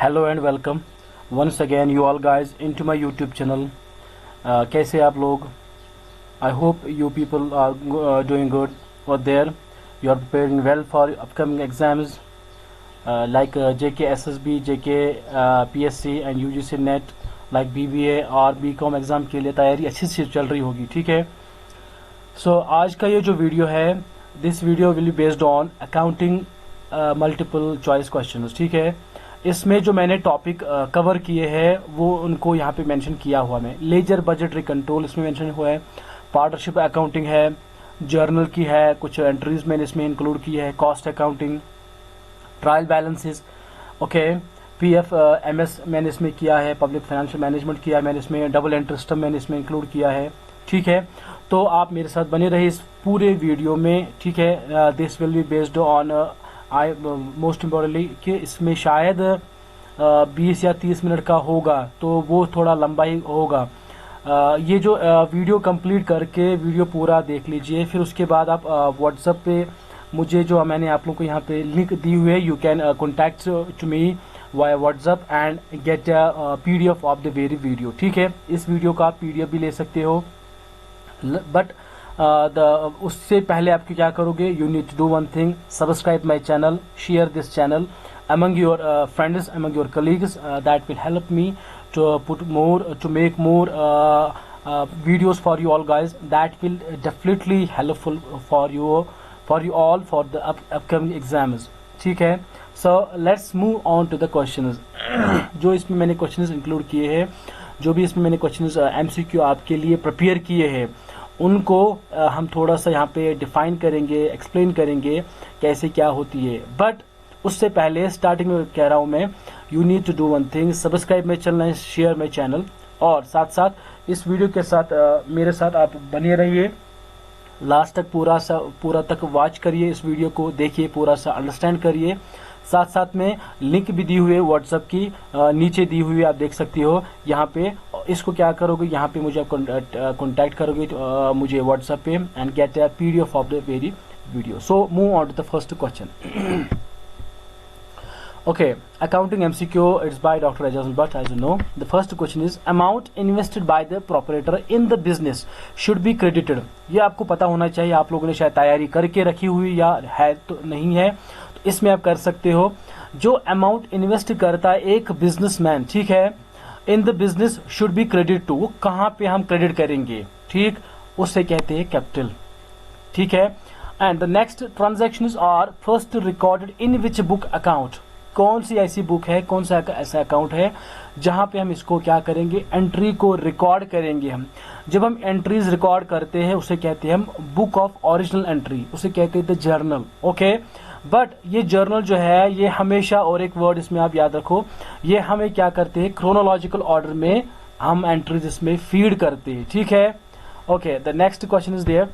Hello and welcome once again you all guys into my YouTube channel. कैसे आप लोग? I hope you people are doing good और there you are preparing well for upcoming exams like JK SSB, JK PSC and UGC NET, like BBA और BCom exam के लिए तैयारी अच्छी से चल रही होगी। ठीक है। सो आज का ये जो वीडियो है, this video will be based on accounting multiple choice questions. ठीक है। इसमें जो मैंने टॉपिक कवर किए हैं वो उनको यहाँ पे मेंशन किया हुआ मैं। लेजर बजटरी कंट्रोल इसमें मेंशन हुआ है, पार्टनरशिप अकाउंटिंग है, जर्नल की है, कुछ एंट्रीज मैंने इसमें इंक्लूड की है, cost accounting, trial balances, okay, PF MS मैंने इसमें किया है, पब्लिक फाइनेंशियल मैनेजमेंट किया है मैंने इसमें, डबल एंट्री सिस्टम मैंने इसमें इंक्लूड किया है। ठीक है। तो आप मेरे साथ बने रहिए इस पूरे वीडियो में। ठीक है। This will be based on most importantly कि इसमें शायद 20 या 30 मिनट का होगा, तो वो थोड़ा लंबा ही होगा। ये जो वीडियो कंप्लीट करके वीडियो पूरा देख लीजिए, फिर उसके बाद आप व्हाट्सएप पे मुझे जो मैंने आप लोगों को यहाँ पे लिंक दी हुई है, you can contact to me via WhatsApp and get PDF of the very video. ठीक है। इस वीडियो का आप PDF भी ले सकते हो, बट उससे पहले आप क्या करोगे, you need to do one thing, subscribe my channel, share this channel among your friends, among your colleagues, that will help me to make more videos for you all guys. That will definitely helpful for you all for the upcoming exams. ठीक है। So let's move on to the questions. जो इसमें मैंने questions include किए हैं, जो भी इसमें मैंने questions MCQ आपके लिए प्रिपेयर किए हैं, उनको हम थोड़ा सा यहाँ पे डिफाइन करेंगे, एक्सप्लेन करेंगे कैसे क्या होती है। बट उससे पहले स्टार्टिंग में कह रहा हूँ मैं, you need to do one thing, subscribe my channel, share my channel, और साथ साथ इस वीडियो के साथ मेरे साथ आप बने रहिए, लास्ट तक पूरा तक वॉच करिए, इस वीडियो को देखिए, पूरा सा अंडरस्टैंड करिए। साथ साथ में लिंक भी दी हुई है व्हाट्सएप की, नीचे दी हुई है, आप देख सकती हो यहाँ पे। इसको क्या करोगे, यहाँ पे मुझे कॉन्टैक्ट करोगे मुझे व्हाट्सएप पे and get a PDF of the very video. So move on to the first question. Okay, accounting MCQ, it's by Dr. Ajaz Bhatt, as you know. The first question is, amount invested by the proprietor in the business should be credited. ये आपको पता होना चाहिए, आप लोगों ने शायद तैयारी करके रखी हुई या है तो नहीं है, तो इसमें आप कर सकते हो। जो अमाउंट इन्वेस्ट करता है एक बिजनेसमैन, ठीक है, in the business should be credit to, वो कहाँ पे हम क्रेडिट करेंगे, ठीक, उससे कहते हैं कैपिटल। ठीक है। And the next transactions are first recorded in which book account, कौन सी ऐसी बुक है, कौन सा ऐसा अकाउंट है जहां पे हम इसको क्या करेंगे, एंट्री को रिकॉर्ड करेंगे। हम जब हम एंट्रीज रिकॉर्ड करते हैं उसे कहते हैं हम बुक ऑफ ओरिजिनल एंट्री, उसे कहते हैं द जर्नल। ओके। बट ये जर्नल जो है ये हमेशा, और एक वर्ड इसमें आप याद रखो, ये हमें क्या करते हैं, क्रोनोलॉजिकल ऑर्डर में हम एंट्रीज इसमें फीड करते हैं। ठीक है। Okay, the next question is there,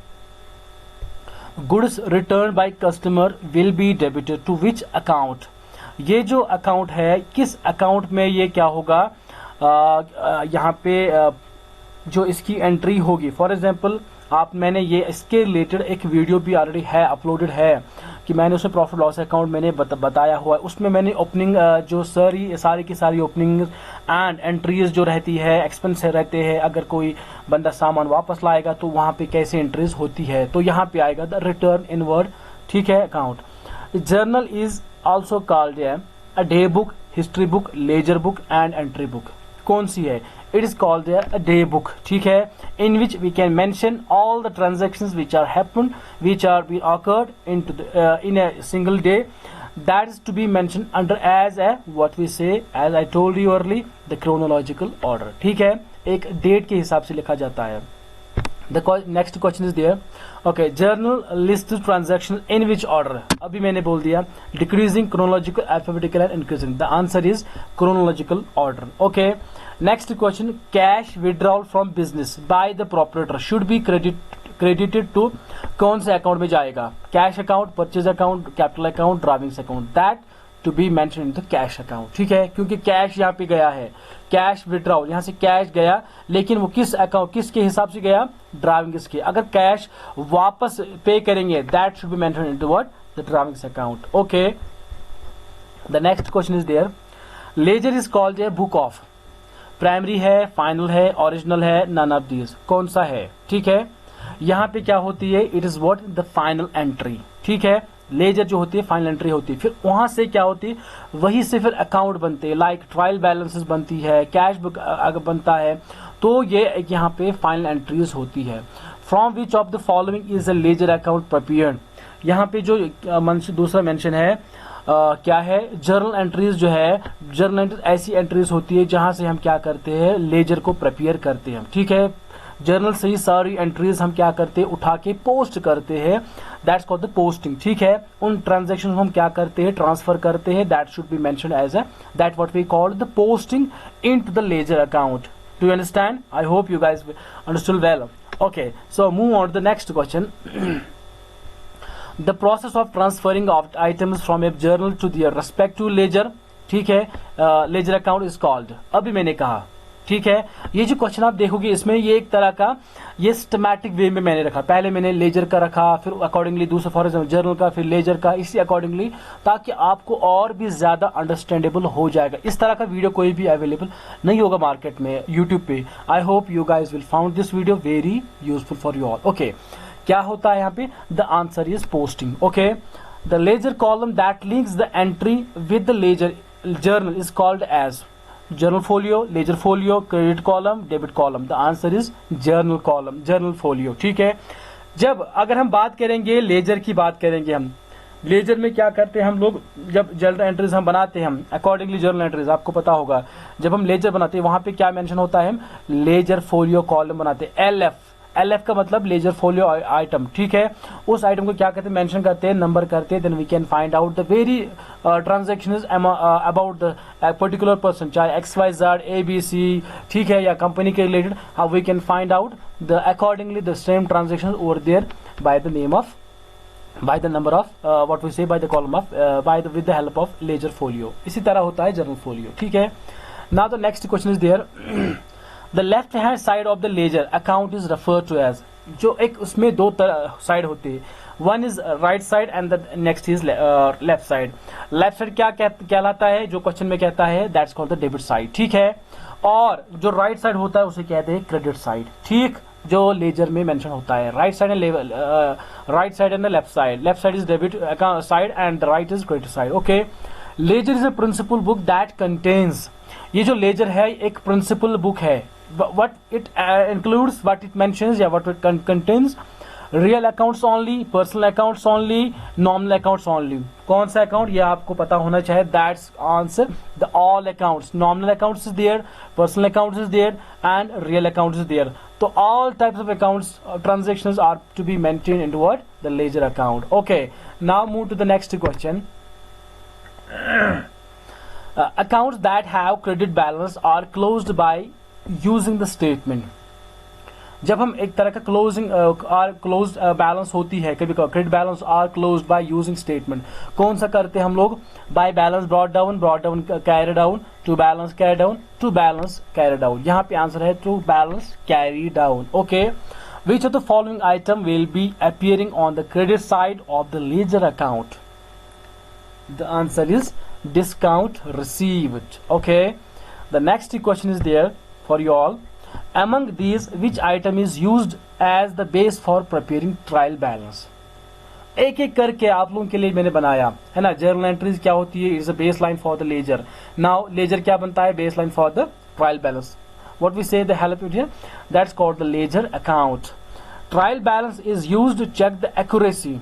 goods return by customer will be debited to which account. ये जो अकाउंट है, किस अकाउंट में ये क्या होगा, यहाँ पे जो इसकी एंट्री होगी। फॉर एग्जांपल मैंने ये इसके रिलेटेड एक वीडियो भी ऑलरेडी है, अपलोडेड है, कि मैंने उसमें प्रॉफिट लॉस अकाउंट मैंने बताया हुआ है। उसमें मैंने ओपनिंग जो सारी की सारी ओपनिंग एंड एंट्रीज जो रहती है, एक्सपेंस रहते हैं, अगर कोई बंदा सामान वापस लाएगा तो वहां पे कैसे एंट्रीज होती है, तो यहाँ पे आएगा द रिटर्न इनवर्ड। ठीक है, account. Journal is also called a day book, history book, ledger book and entry book. कौन सी है? It is called a day book. ठीक है, in which we can mention all the transactions which are happened, which are been occurred in a single day. That is to be mentioned under as a what we say, as I told you earlier, the chronological order. ठीक है, एक date के हिसाब से लिखा जाता है। The next question is there. Okay, journal list transaction in which order? अभी मैंने बोल दिया, decreasing, chronological, alphabetical and increasing. The answer is chronological order. Okay. Next question, cash withdrawal from business by the proprietor should be credited to कौन से account में जाएगा? Cash account, purchase account, capital account, drawings account. That to be mention in the cash account. ठीक है, क्योंकि cash यहाँ पे गया है, कैश विड्रॉल, यहाँ से कैश गया, लेकिन वो किस अकाउंट, किसके हिसाब से गया, ड्राइविंग्स के। अगर कैश वापस पे करेंगे, that should be mention in to what, the drawings account. Okay, the next question is there, ledger is called a book of, primary है, फाइनल है, ओरिजिनल है, नन ऑफ दीज, कौन सा है? ठीक है, यहाँ पे क्या होती है, it is what the final entry. ठीक है, लेजर जो होती है फाइनल एंट्री होती है, फिर वहां से क्या होती है, वही से फिर अकाउंट बनते हैं, लाइक ट्रायल बैलेंसेस बनती है, कैश बुक बनता है, तो ये यहाँ पे फाइनल एंट्रीज होती है। From which of the following is a ledger account prepared, यहाँ पे जो दूसरा मेंशन है क्या है, जर्नल एंट्रीज जो है, जर्नल एंट्रीज ऐसी एंट्रीज होती है जहां से हम क्या करते हैं, लेजर को प्रिपेयर करते हैं। ठीक है, जर्नल से ही सारी एंट्रीज हम क्या करते हैं, उठा के पोस्ट करते हैं, दैट्स कॉल्ड द पोस्टिंग। ठीक है, उन ट्रांजेक्शन हम क्या करते हैं, ट्रांसफर करते हैं, that should be mentioned as a that what we call the posting into the ledger account. Do you understand? I hope you guys understood well. Okay, so move on to the next question. The process of transferring of items from a journal to their respective ledger, ठीक है, ledger account is called, अभी मैंने कहा। ठीक है, ये जो question आप देखोगे इसमें ये एक तरह का ये सिस्टमैटिक वे में मैंने रखा, पहले मैंने लेजर का रखा, फिर अकॉर्डिंगली दूसरा फॉर एग्जाम्पल जर्नल का, फिर लेजर का, इसी अकॉर्डिंगली, ताकि आपको और भी ज्यादा अंडरस्टैंडेबल हो जाएगा। इस तरह का वीडियो कोई भी अवेलेबल नहीं होगा मार्केट में यूट्यूब पे। I hope you guys will found this video very useful for you all. Okay, क्या होता है यहाँ पे, the answer is posting. Okay, the ledger column that links the entry with the ledger journal is called as journal folio, ledger folio, credit column, debit column. The answer is journal column, journal folio. ठीक है, जब अगर हम बात करेंगे laser की, बात करेंगे हम लेजर में क्या करते हैं हम लोग, जब जर्नल एंट्रीज हम बनाते हैं, हम अकॉर्डिंगली जर्नल एंट्रीज आपको पता होगा, जब हम लेजर बनाते हैं वहां पे क्या मेंशन होता है, हम लेजर फोलियो कॉलम बनाते हैं, एल एफ का मतलब लेजर फोलियो आइटम। ठीक है, उस आइटम को क्या करते हैं, मेंशन करते हैं, नंबर करते हैं, then we can find out the very transaction about the particular person, चाहे XYZ ABC, ठीक है, या कंपनी के related, how we can find out the accordingly the same transaction over there by the name of, by the number of what we say by the column of with the help of ledger folio। इसी तरह होता है journal folio। ठीक है, now the next question is there the left hand side of the ledger account is referred to as, जो एक उसमें दो साइड होती है, one is right side and the next is left side. Left side क्या कहलाता है, जो क्वेश्चन में कहता है, that's called the debit side. ठीक है, और जो राइट साइड होता है उसे कहते हैं क्रेडिट साइड। ठीक, जो लेजर में मेंशन होता है, right side and right side and the left side is debit side and the right is credit side. Okay, ledger is a principal book that contains, ये जो लेजर है एक principal book है, what it includes, what it mentions, या what it contains, real accounts only, personal accounts only, nominal accounts only. कौन सा account, ये आपको पता होना चाहिए, that's answer the all accounts, nominal accounts is there, personal accounts is there and real accounts is there. तो all types of accounts transactions are to be maintain in what, the ledger account. Okay, now move to the next question. Accounts that have credit balance are closed by using the statement। जब हम एक तरह का closing closed balance होती है, कभी credit balance are closed by using statement, कौन सा करते हैं हम लोग, by balance brought down carry down, to balance carry down, to balance carry down. यहाँ पे आंसर है to balance carry down. Okay, which of the following item will be appearing on the credit side of the ledger account? The answer is discount received। Okay, the next question is there for you all. Among these, which item is used as the base for preparing trial balance? एक एक करके आप लोगों के लिए मैंने बनाया है ना। जर्नल एंट्रीज क्या होती है, is a base line for the ledger. Now ledger क्या बनता है, base line for the trial balance. What we say the help here, that's called the ledger account. Trial balance is used to check the accuracy.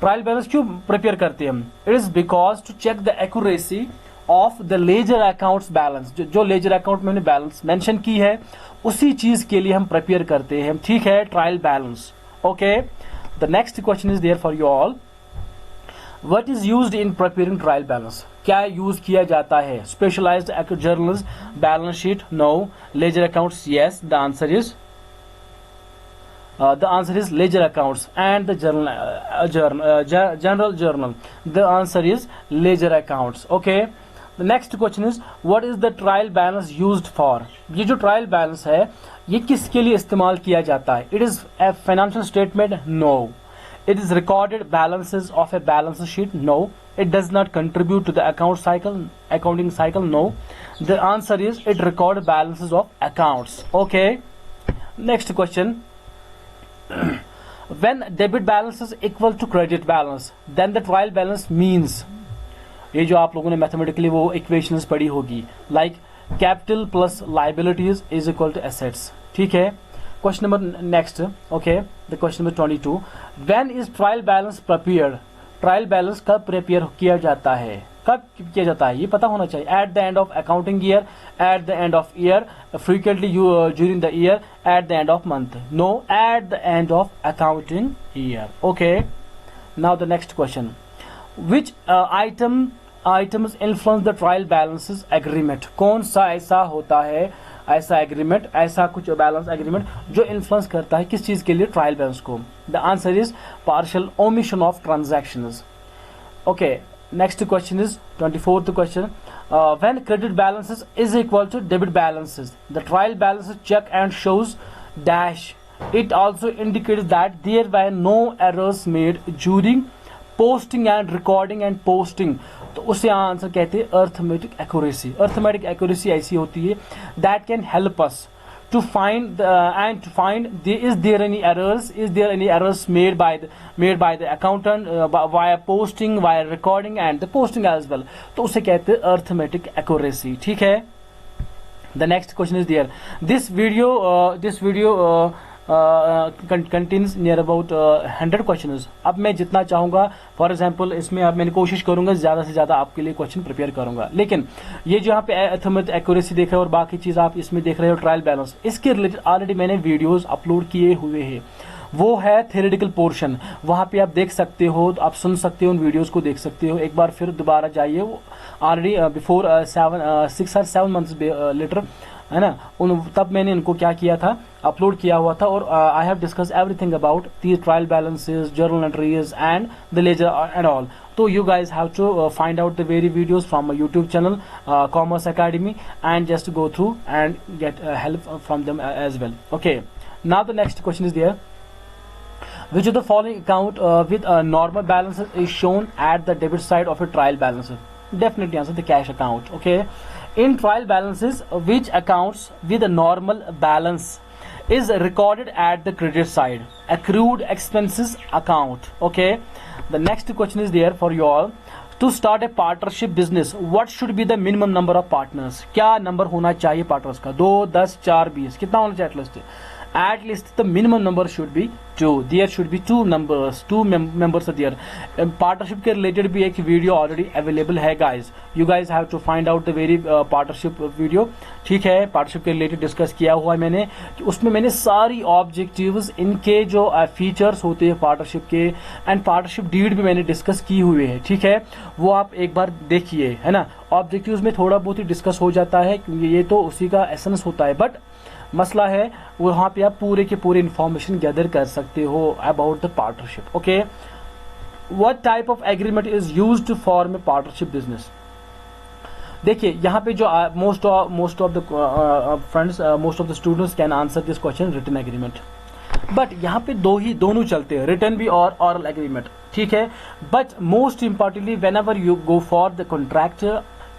Trial balance क्यों prepare करते हैं हम, it is because to check the accuracy of the ledger accounts balance. जो ledger account में हमने balance mention की है उसी चीज के लिए हम प्रिपेयर करते हैं। ठीक है, trial balance. Okay, the next question is there for you all. What is used in preparing trial balance? क्या यूज किया जाता है? Specialised journals, balance sheet, no. Ledger accounts, yes. The answer is the answer is ledger accounts and the general journal. The answer is ledger accounts. Okay, the next question is what is the trial balance used for? ये जो trial balance है ये किसके लिए इस्तेमाल किया जाता है? It is a financial statement, no. It is recorded balances of a balance sheet? No. It does not contribute to the accounting cycle? No. The answer is it records balances of accounts. Okay. Next question. When debit balance is equal to credit balance, then the trial balance means, ये जो आप लोगों ने mathematically वो equations पढ़ी होगी, like capital plus liabilities is equal to assets. ठीक है. Question number next. Okay, the question number 22. When is trial balance prepared? Trial balance कब प्रिपेयर किया जाता है, कब किया जाता है, ये पता होना चाहिए. At the end of accounting year, at the end of year, frequently during the year, at the end of month? No, at the end of accounting year. Okay. Now the next question. Which items influence the trial balances agreement? कौन सा ऐसा होता है, ऐसा agreement, ऐसा कुछ balance agreement जो influence करता है किस चीज के लिए, ट्रायल बैलेंस को? The answer is partial omission of transactions. Okay. Next question is 24th question. When credit balances is equal to debit balances, the trial balances check and shows dash. It also indicates that there were no errors made during posting and recording and posting. तो उसे answer कहते हैं arithmetic accuracy. Arithmetic accuracy ऐसी होती है that can help us to find is there any errors made by the accountant via posting, via recording and the posting as well. तो उसे कहते हैं अर्थमेटिक एक्यूरेसी. ठीक है. The next question is there. This video contains near about 100 questions. अब मैं जितना चाहूंगा, फॉर एग्जाम्पल इसमें अब मैंने कोशिश करूंगा ज्यादा से ज्यादा आपके लिए क्वेश्चन प्रिपेयर करूंगा. लेकिन ये जो यहाँ पे अर्थमेटिक एक्यूरेसी देख रहे हो और बाकी चीज आप इसमें देख रहे हो ट्रायल बैलेंस, इसके रिलेटेड ऑलरेडी मैंने वीडियोस अपलोड किए हुए हैं. वो है थ्योरेटिकल पोर्शन, वहां पे आप देख सकते हो, आप सुन सकते हो, उन वीडियोस को देख सकते हो. एक बार फिर दोबारा जाइए. वो already before 6 or 7 months later, है ना, तब मैंने इनको क्या किया था, अपलोड किया हुआ था. और I have discuss everything about the trial balances, journal entries and the ledger and all. तो you guys have to find out the very videos from my YouTube channel Commerce Academy and just go through and get help from them as well. Okay. Now the next question is there. Which of the following account with normal balances is shown at the debit side of a trial balance? Definitely answer the cash account. Okay. In trial balances, which accounts with a normal balance is recorded at the credit side? Accrued expenses account. Okay. The next question is there for you all. To start a partnership business, what should be the minimum number of partners? क्या number होना चाहिए partners का? 2, 10, 4, 20, कितना होना चाहिए at least? At least the minimum number should be 2. There should be 2 members. 2 members are there. Partnership के related भी एक वीडियो ऑलरेडी अवेलेबल है guys. You guys have to find out the very partnership video. ठीक है. Partnership के related discuss किया हुआ है मैंने, कि उसमें मैंने सारी ऑब्जेक्टिव्स, इनके जो फीचर्स होते हैं पार्टनरशिप के, एंड पार्टनरशिप डीड भी मैंने डिस्कस की हुई है. ठीक है. वो आप एक बार देखिए, है ना. ऑब्जेक्टिव्स में थोड़ा बहुत ही डिस्कस हो जाता है, ये तो उसी का एसेंस होता है, बट मसला है वहां पे आप पूरे के पूरे इंफॉर्मेशन गैदर कर सकते हो about the partnership. Okay. What type of agreement is used to form a partnership business? देखिए यहाँ पे जो most of the friends, most of the students can answer this question written agreement. But यहाँ पे दोनों चलते हैं, रिटन भी और ऑरल एग्रीमेंट. ठीक है. But most importantly whenever you go for the contract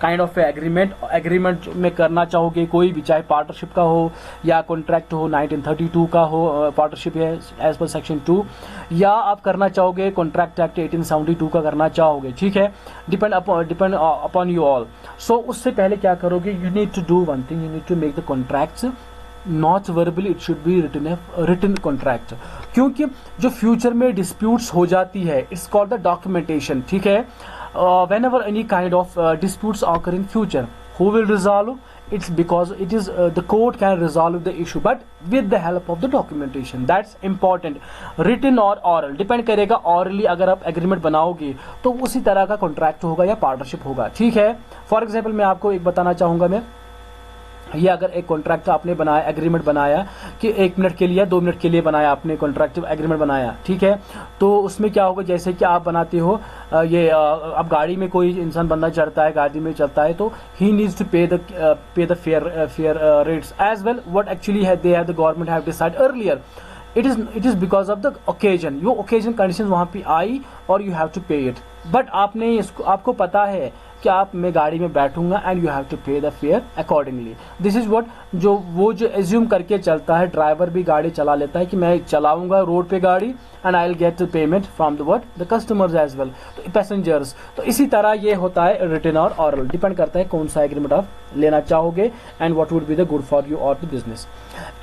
kind of agreement में करना चाहोगे, कोई भी, चाहे पार्टनरशिप का हो या कॉन्ट्रैक्ट हो, 1932 का हो, पार्टनरशिप है एज पर सेक्शन 2, या आप करना चाहोगे कॉन्ट्रैक्ट एक्ट 1872 का करना चाहोगे. ठीक है. Depend upon you all. So उससे पहले क्या करोगे, you need to do one thing, you need to make the contracts not verbally, it should be written contract. क्योंकि जो फ्यूचर में डिस्प्यूट्स हो जाती है, इट्स कॉल्ड द डॉक्यूमेंटेशन. ठीक है. Whenever any kind of disputes occur in future, who will resolve? It's because it is the court can resolve the issue, but with the help of the documentation. That's important. Written or oral, depend करेगा. orally अगर आप agreement बनाओगे तो उसी तरह का contract होगा या पार्टनरशिप होगा. ठीक है. फॉर एग्जाम्पल मैं आपको एक बताना चाहूंगा, मैं ये अगर एक कॉन्ट्रैक्ट आपने बनाया, एग्रीमेंट बनाया कि 1 मिनट के लिए या 2 मिनट के लिए बनाया, आपने कॉन्ट्रैक्ट एग्रीमेंट बनाया. ठीक है. तो उसमें क्या होगा, जैसे कि आप बनाते हो ये, अब गाड़ी में कोई इंसान बंदा चढ़ता है, गाड़ी में चलता है, तो ही needs to pay the fare rates as well. What actually they have the government have decide earlier it is because of the occasion, यो ओकेजन कंडीशन वहां पे आई और you have to pay it, but आपने इसको, आपको पता है कि आप मैं गाड़ी में बैठूंगा and you have to pay the fair accordingly. This is what, जो एज्यूम करके चलता है, ड्राइवर भी गाड़ी चला लेता है कि मैं चलाऊंगा रोड पे गाड़ी and I will get the payment from the what the customers as well, तो पैसेंजर्स। तो इसी तरह ये होता है रिटन और ऑरल, डिपेंड करता है कौन सा एग्रीमेंट आप लेना चाहोगे and what would be the good for you और the business.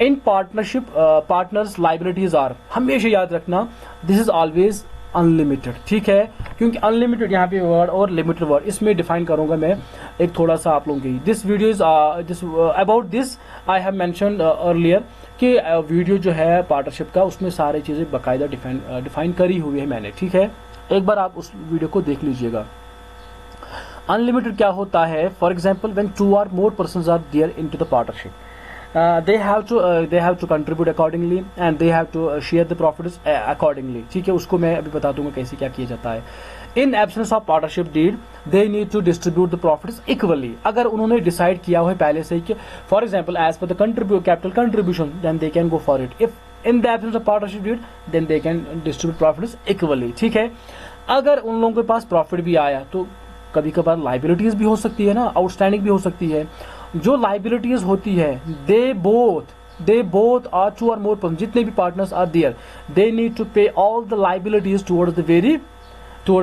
In partnership partners liabilities are, हमेशा याद रखना दिस इज ऑलवेज अनलिमिटेड, ठीक है, क्योंकि अनलिमिटेड यहाँ पे वर्ड और लिमिटेड वर्ड इसमें डिफाइन करूंगा मैं एक थोड़ा सा आप लोगों की। This video is about this I have mentioned earlier कि वीडियो जो है पार्टनरशिप का उसमें सारी चीजें बाकायदा डिफाइन करी हुई है मैंने, ठीक है, एक बार आप उस वीडियो को देख लीजिएगा। अनलिमिटेड क्या होता है, for example when 2 or more persons are there into the partnership, they have to contribute accordingly and they have to share the profits accordingly, ठीक है, उसको मैं अभी बता दूंगा कैसे क्या किया जाता है। In absence of partnership deed, they need to distribute the profits equally। अगर उन्होंने डिसाइड किया हुआ है पहले से ही कि for example as per the capital contribution, then they can go for it। If in the absence of partnership deed, then they can distribute profits equally, ठीक है। अगर उन लोगों के पास प्रॉफिट भी आया तो कभी कभार लाइबिलिटीज भी हो सकती है ना, आउटस्टैंडिंग भी हो सकती है। जो लाइबिलिटीज होती है they both are 2 or more person, जितने भी partners are there, they need to pay all the liabilities towards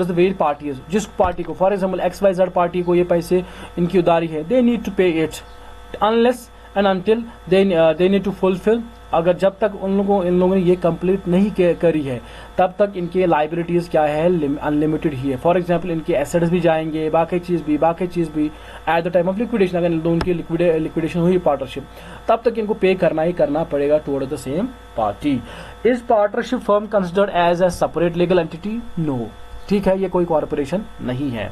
the very parties, जिस पार्टी को फॉर एग्जाम्पल XYZ पार्टी को ये पैसे इनकी उधारी है, they need to pay it unless and until they need to fulfil. अगर जब तक इन लोगों ने ये कंप्लीट नहीं करी है तब तक इनके लाइबिलिटीज क्या है, अनलिमिटेड ही है। फॉर एग्जांपल इनके एसेट्स भी जाएंगे, बाकी चीज भी at the time of liquidation, अगर उनकी लिक्विडेशन हुई पार्टनरशिप तब तक इनको पे करना ही करना पड़ेगा towards the same party. Is partnership firm considered as a separate legal entity? No, ठीक है, ये कोई कॉर्पोरेशन नहीं है।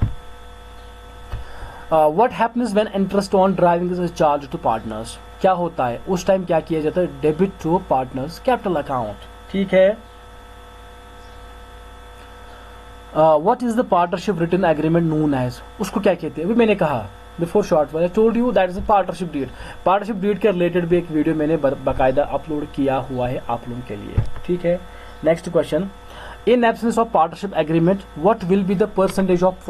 What happens when interest on driving is charged to partners? क्या होता है उस टाइम, क्या किया जाता है, debit to partners capital account, ठीक है। What is the partnership written agreement known as? उसको क्या कहते हैं, अभी मैंने कहा before short I told you that is a partnership deed. Partnership deed के रिलेटेड भी एक वीडियो मैंने बाकायदा अपलोड किया हुआ है आप लोगों के लिए, ठीक है। Next question, in absence of partnership agreement what will be the percentage of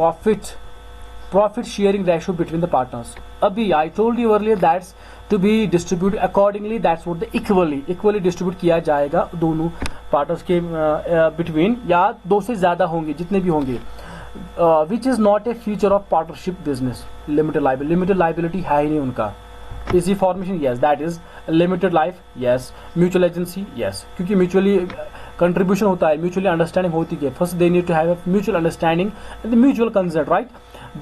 profit sharing ratio between the partners? अभी I told you earlier that's to be distributed accordingly, that's what the equally distribute किया जाएगा दोनों partners के between, या 2 से ज्यादा होंगे जितने भी होंगे। Which is not a feature of partnership business. Limited liability है ही नहीं उनका। Easy formation, yes, that is limited life, yes. Mutual agency, yes, क्योंकि म्यूचुअली कंट्रीब्यूशन होता है, म्यूचुअली अंडरस्टैंडिंग होती है। First they need to have mutual understanding and mutual consent, right,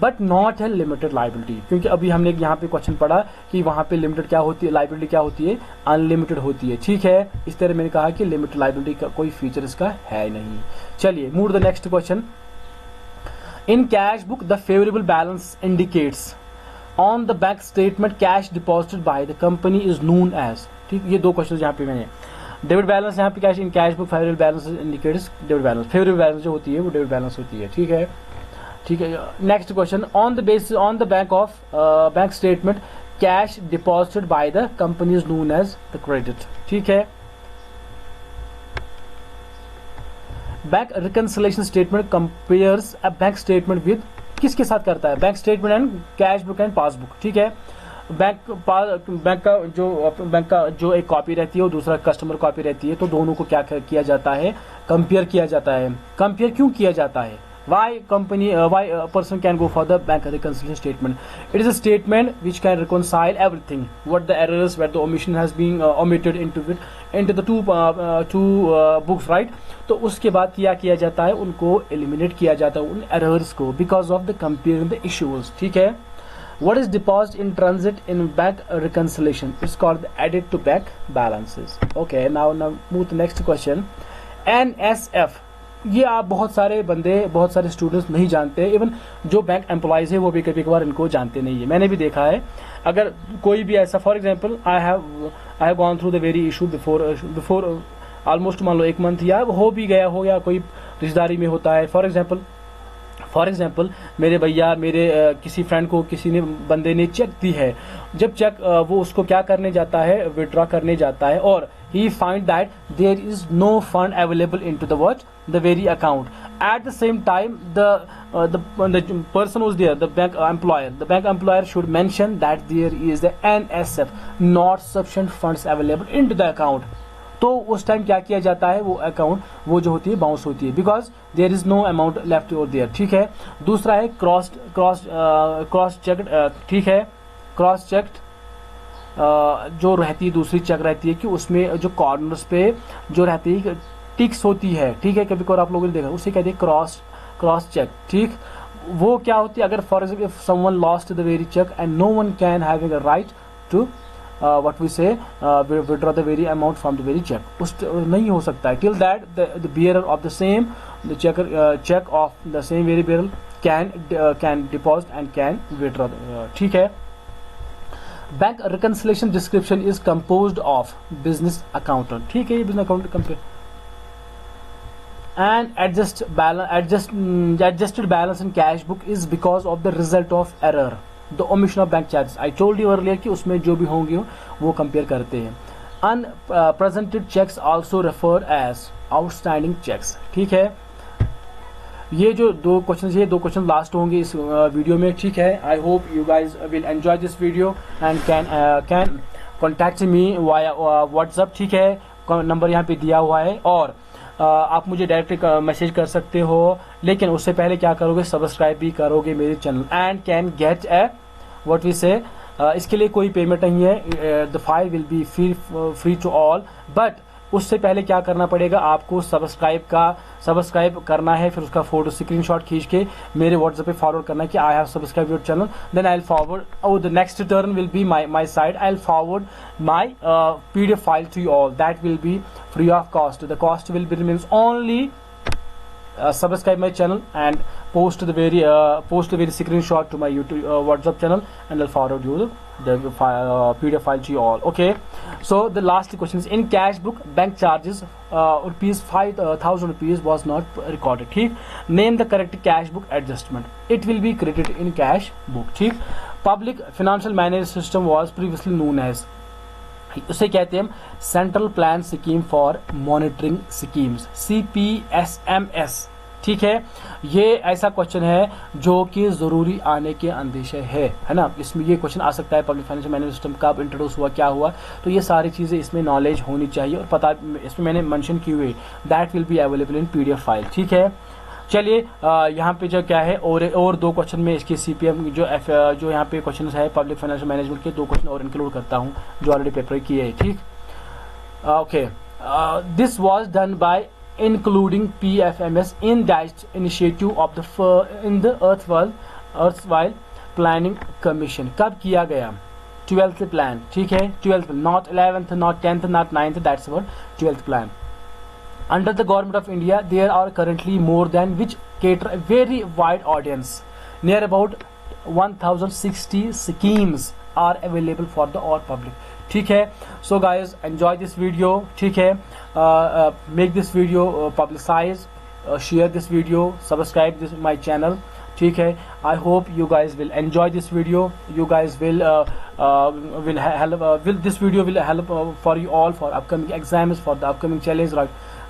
but not है लिमिटेड लाइबिलिटी, क्योंकि अभी हमने यहाँ पे क्वेश्चन पढ़ा कि वहां पे लिमिटेड क्या होती है, लाइबिलिटी क्या होती है, अनलिमिटेड होती है, ठीक है। इस तरह मैंने कहा कि लिमिटेड लाइबिलिटी का कोई फीचर इसका है नहीं। चलिए move the next question. In cash book the favourable balance indicates on the bank statement cash deposited by the company is known as, ठीक। ये 2 क्वेश्चन यहाँ पे मैंने, डेबिट बैलेंस यहाँ पे cash in cash book favourable balance indicates debit balance, favourable balance जो होती है वो डेबिट बैलेंस होती है, ठीक है, ठीक है। Next question, on the basis on the bank statement cash deposited by the company is known as the credit, ठीक है। Bank reconciliation statement compares a bank statement with, किसके साथ करता है, bank statement and cash book and passbook, ठीक है। Bank का जो एक कॉपी रहती है और दूसरा कस्टमर कॉपी रहती है, तो दोनों को क्या किया जाता है, कंपेयर किया जाता है। कंपेयर क्यों किया जाता है, why a person can go for the bank reconciliation statement? It is a statement which can reconcile everything, what the errors, where the omission has been omitted into the two books, right? तो उसके बाद क्या किया जाता है, उनको eliminate किया जाता है उन errors को, because of the comparing the issues, ठीक है। What is deposit in transit in bank reconciliation? It's called the added to bank balances. Okay, now move to next question. NSF, ये आप बहुत सारे स्टूडेंट्स नहीं जानते, इवन जो बैंक एम्प्लॉयज है वो भी कभी कभार इनको जानते नहीं है। मैंने भी देखा है, अगर कोई भी ऐसा, for example I have gone through the very issue before almost मान लो 1 मंथ, या हो भी गया हो, या कोई रिश्तेदारी में होता है। फॉर एग्जाम्पल मेरे भैया, मेरे किसी फ्रेंड को किसी बंदे ने चेक दी है, जब चेक वो उसको क्या करने जाता है, विड्रॉ करने जाता है, और he find that there is no fund available into the what, the very account. At the same time, the person who's there, the bank employer should mention that there is the NSF, not sufficient funds available into the account. तो उस time क्या किया जाता है, वो account वो जो होती है बाउंस होती है, because there is no amount left over there, ठीक है। दूसरा है क्रॉस चेक, ठीक है, क्रॉस चेक जो रहती है, दूसरी चेक रहती है कि उसमें जो कॉर्नर्स पे जो रहती है टिक्स होती है, ठीक है, कभी कभी आप लोगों ने देखा, उसे कहते हैं क्रॉस चेक, ठीक। वो क्या होती है, अगर for example if someone lost the very cheque and no one can having a right to what we say withdraw the very amount from the very check, उस नहीं हो सकता है, till that the bearer of the same the check of the same very bearer can deposit and can withdraw, ठीक है। Bank reconciliation description is composed of business accountant, ठीक है, ये business accountant and adjusted balance in cash book is because of the result of error, the omission of bank charges. I told you earlier कि उसमें जो भी होंगे वो compare करते हैं। Unpresented checks also referred as outstanding checks, ठीक है। ये जो दो क्वेश्चन लास्ट होंगे इस वीडियो में, ठीक है। आई hope you guys will enjoy this video and can contact me via WhatsApp, ठीक है, नंबर यहाँ पे दिया हुआ है, और आप मुझे डायरेक्ट मैसेज कर सकते हो, लेकिन उससे पहले क्या करोगे, सब्सक्राइब भी करोगे मेरे channel and can get a what we say, इसके लिए कोई पेमेंट नहीं है, the file will be free to all, but उससे पहले क्या करना पड़ेगा, आपको सब्सक्राइब करना है, फिर उसका फोटो स्क्रीनशॉट खींच के मेरे व्हाट्सएप पे फॉरवर्ड करना है कि I have subscribe your channel, then I will forward, और the next turn will be my side, I will forward my PDF file to you all, that will be free of cost. The cost will be remains only subscribe my channel and post the very screenshot to my YouTube WhatsApp channel, and I'll forward you the PDF file to you all. Okay, so the last question is, in cash book bank charges rupees 5,000 rupees was not recorded, ठीक। Name the correct cash book adjustment, it will be credited in cash book, ठीक। Public financial management system was previously known as, उसे कहते हैं central plan scheme for monitoring schemes, CPSMS, ठीक है। ये ऐसा question है जो कि जरूरी आने के अंदेशे है ना, इसमें ये क्वेश्चन आ सकता है, पब्लिक फाइनेंशियल मैनेजमेंट सिस्टम कब इंट्रोड्यूस हुआ, क्या हुआ, तो ये सारी चीजें इसमें नॉलेज होनी चाहिए, और पता इसमें मैंने मेंशन की हुई, that will be available in PDF file, ठीक है। चलिए यहाँ पे जो क्या है, और दो क्वेश्चन में इसके CPM जो यहाँ पे क्वेश्चन है पब्लिक फाइनेंशियल मैनेजमेंट के, दो क्वेश्चन और इंक्लूड करता हूँ जो ऑलरेडी पेपर किए हैं, ठीक। Okay, this was done by including PFMS in that initiative of the erstwhile planning commission. कब किया गया, 12th प्लान, ठीक है, 12th, not 11th, not 10th, not 9th, that's our 12th plan. Under the government of India, there are currently more than which cater a very wide audience. Near about 1060 schemes are available for the all public. ठीक है, so guys enjoy this video, ठीक है, make this video publicize, share this video, subscribe my channel, ठीक है। I hope you guys will enjoy this video. You guys will this video will help for you all for upcoming exams, for the upcoming challenge,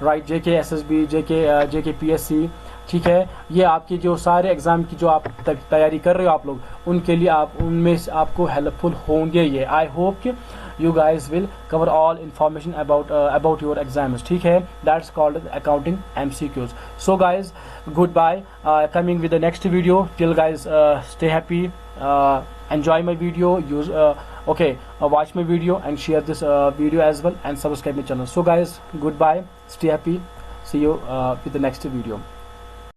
right, JK SSB, JK PSC, ठीक है। ये आपकी जो सारे exam की जो आप तैयारी कर रहे हो आप लोग, उनके लिए उनमें से आपको हेल्पफुल होंगे ये। आई होप कि you guys will cover all information about your exams, ठीक है। That's called accounting MCQs. So guys, goodbye, coming with the next video. Till guys, stay happy, enjoy my video, watch my video and share this video as well, and subscribe my channel. So guys, goodbye, stay happy, see you with the next video.